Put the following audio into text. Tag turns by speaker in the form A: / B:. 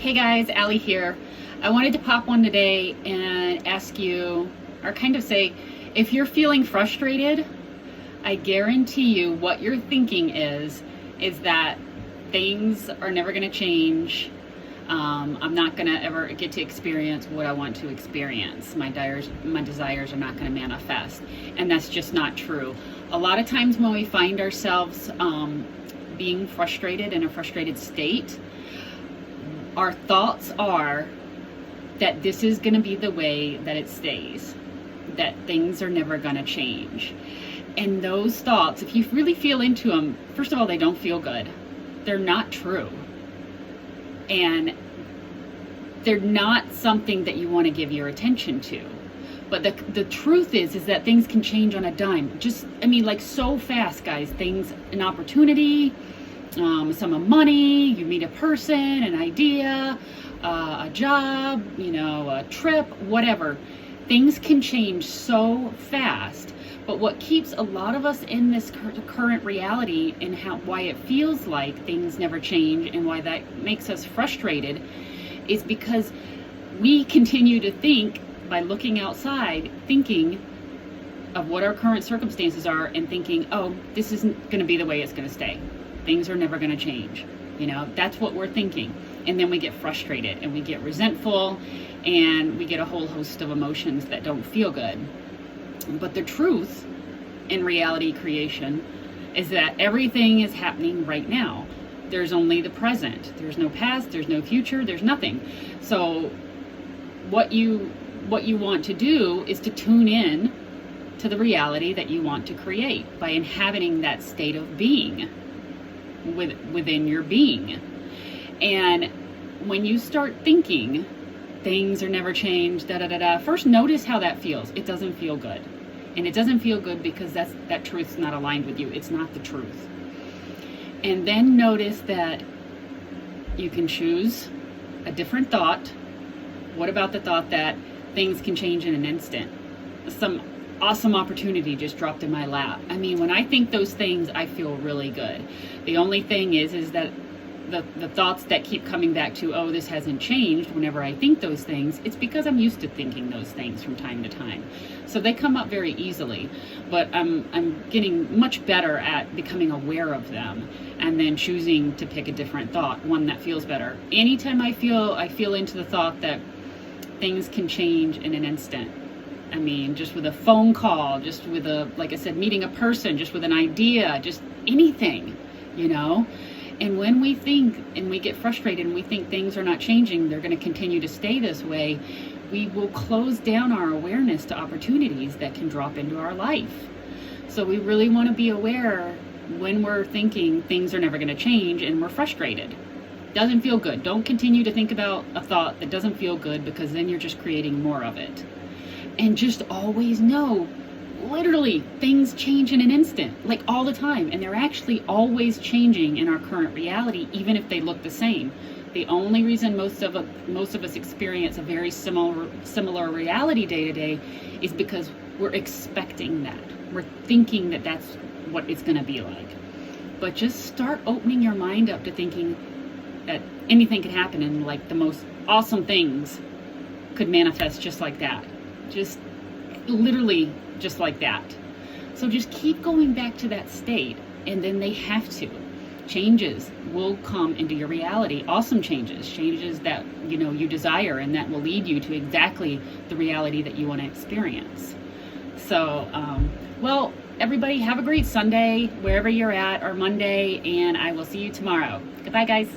A: Hey guys, Allie here. I wanted to pop one today and ask you, or kind of say, if you're feeling frustrated, I guarantee you what you're thinking is that things are never going to change. I'm not going to ever get to experience what I want to experience. My desires are not going to manifest. And that's just not true. A lot of times when we find ourselves being frustrated in a frustrated state, our thoughts are that this is going to be the way that it stays, that things are never going to change. And those thoughts, if you really feel into them, first of all, they don't feel good. They're not true. And they're not something that you want to give your attention to. But the truth is that things can change on a dime. Like so fast, guys. An opportunity, some of money, you meet a person, an idea, a job, a trip, whatever. Things can change so fast. But what keeps a lot of us in this current reality and why it feels like things never change and why that makes us frustrated is because we continue to think by looking outside, thinking of what our current circumstances are and thinking, oh, this isn't going to be the way it's going to stay. Things are never going to change. That's what we're thinking. And then we get frustrated and we get resentful and we get a whole host of emotions that don't feel good. But the truth in reality creation is that everything is happening right now. There's only the present. There's no past, there's no future, there's nothing. So what you want to do is to tune in to the reality that you want to create by inhabiting that state of being within your being. And when you start thinking things are never changed, first notice how that feels. It doesn't feel good. And it doesn't feel good because that truth's not aligned with you. It's not the truth. And then notice that you can choose a different thought. What about the thought that things can change in an instant? Some awesome opportunity just dropped in my lap. When I think those things, I feel really good. The only thing is that the thoughts that keep coming back to, oh, this hasn't changed, whenever I think those things, it's because I'm used to thinking those things from time to time. So they come up very easily, but I'm getting much better at becoming aware of them and then choosing to pick a different thought, one that feels better. Anytime I feel into the thought that things can change in an instant. Just with a phone call, just with like I said, meeting a person, just with an idea, just anything, And when we think and we get frustrated and we think things are not changing, they're going to continue to stay this way, we will close down our awareness to opportunities that can drop into our life. So we really want to be aware when we're thinking things are never going to change and we're frustrated. Doesn't feel good. Don't continue to think about a thought that doesn't feel good, because then you're just creating more of it. And just always know, literally, things change in an instant, like all the time. And they're actually always changing in our current reality, even if they look the same. The only reason most of us experience a very similar reality day to day is because we're expecting that. We're thinking that that's what it's going to be like. But just start opening your mind up to thinking that anything could happen, and like the most awesome things could manifest just like that. Just literally just like that. So just keep going back to that state, and then they have to. Changes will come into your reality. Awesome changes that you desire, and that will lead you to exactly the reality that you want to experience. So, everybody have a great Sunday wherever you're at, or Monday, and I will see you tomorrow. Goodbye, guys.